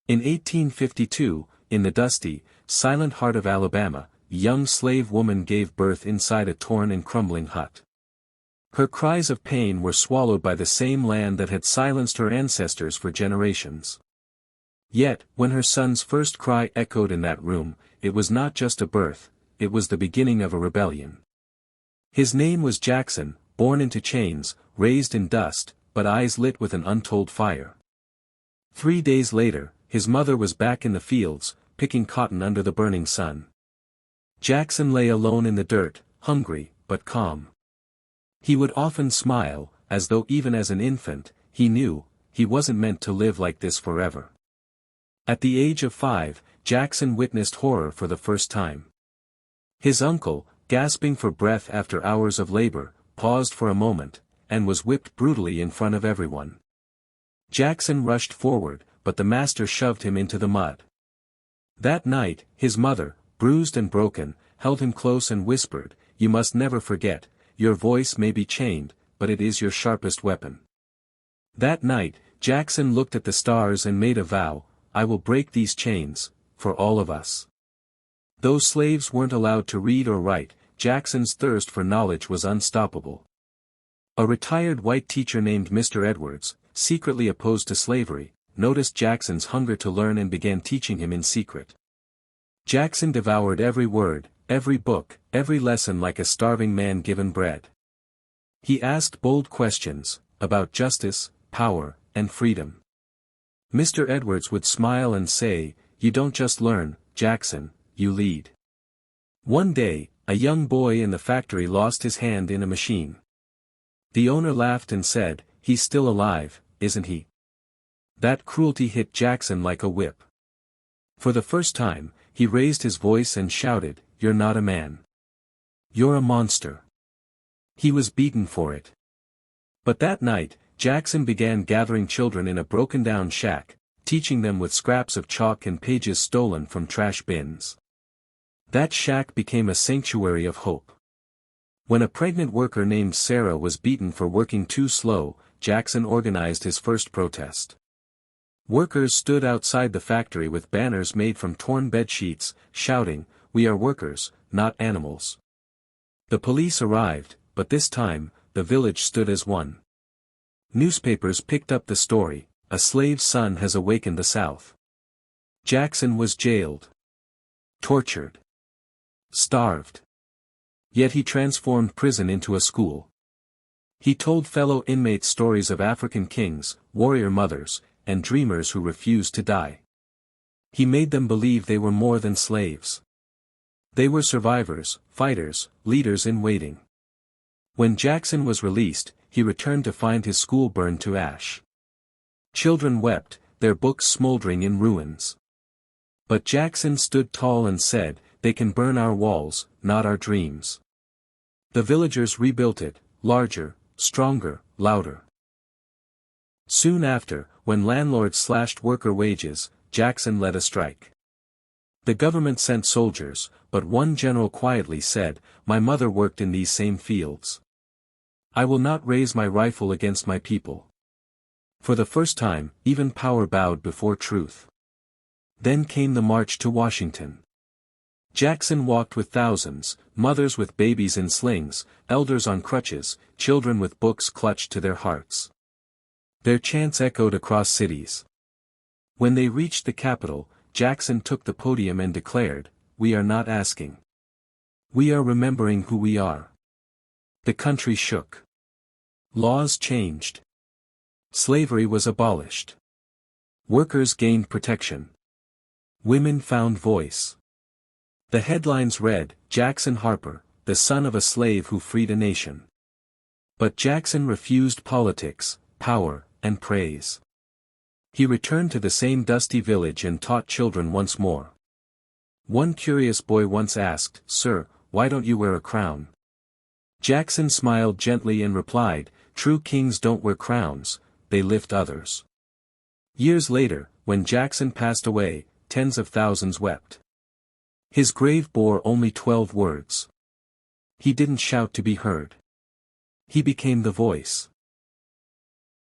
In 1852, in the dusty, silent heart of Alabama, a young slave woman gave birth inside a torn and crumbling hut. Her cries of pain were swallowed by the same land that had silenced her ancestors for generations. Yet, when her son's first cry echoed in that room, it was not just a birth, it was the beginning of a rebellion. His name was Jackson, born into chains, raised in dust, but eyes lit with an untold fire. 3 days later, his mother was back in the fields, picking cotton under the burning sun. Jackson lay alone in the dirt, hungry, but calm. He would often smile, as though even as an infant, he knew, he wasn't meant to live like this forever. At the age of 5, Jackson witnessed horror for the first time. His uncle, gasping for breath after hours of labor, paused for a moment, and was whipped brutally in front of everyone. Jackson rushed forward, but the master shoved him into the mud. That night, his mother, bruised and broken, held him close and whispered, "You must never forget, your voice may be chained, but it is your sharpest weapon." That night, Jackson looked at the stars and made a vow, "I will break these chains, for all of us." Though slaves weren't allowed to read or write, Jackson's thirst for knowledge was unstoppable. A retired white teacher named Mr. Edwards, secretly opposed to slavery, noticed Jackson's hunger to learn and began teaching him in secret. Jackson devoured every word, every book, every lesson like a starving man given bread. He asked bold questions, about justice, power, and freedom. Mr. Edwards would smile and say, "You don't just learn, Jackson, you lead." One day, a young boy in the factory lost his hand in a machine. The owner laughed and said, "He's still alive, isn't he?" That cruelty hit Jackson like a whip. For the first time, he raised his voice and shouted, "You're not a man. You're a monster." He was beaten for it. But that night, Jackson began gathering children in a broken-down shack, teaching them with scraps of chalk and pages stolen from trash bins. That shack became a sanctuary of hope. When a pregnant worker named Sarah was beaten for working too slow, Jackson organized his first protest. Workers stood outside the factory with banners made from torn bed sheets, shouting, "We are workers, not animals." The police arrived, but this time, the village stood as one. Newspapers picked up the story, "A slave's son has awakened the South." Jackson was jailed, tortured, starved. Yet he transformed prison into a school. He told fellow inmates stories of African kings, warrior mothers, and dreamers who refused to die. He made them believe they were more than slaves. They were survivors, fighters, leaders in waiting. When Jackson was released, he returned to find his school burned to ash. Children wept, their books smoldering in ruins. But Jackson stood tall and said, "They can burn our walls, not our dreams." The villagers rebuilt it, larger, stronger, louder. Soon after, when landlords slashed worker wages, Jackson led a strike. The government sent soldiers, but one general quietly said, "My mother worked in these same fields. I will not raise my rifle against my people." For the first time, even power bowed before truth. Then came the march to Washington. Jackson walked with thousands, mothers with babies in slings, elders on crutches, children with books clutched to their hearts. Their chants echoed across cities. When they reached the Capitol, Jackson took the podium and declared, "We are not asking. We are remembering who we are." The country shook. Laws changed. Slavery was abolished. Workers gained protection. Women found voice. The headlines read, "Jackson Harper, the son of a slave who freed a nation." But Jackson refused politics, power, and praise. He returned to the same dusty village and taught children once more. One curious boy once asked, "Sir, why don't you wear a crown?" Jackson smiled gently and replied, "True kings don't wear crowns, they lift others." Years later, when Jackson passed away, tens of thousands wept. His grave bore only 12 words. He didn't shout to be heard. He became the voice.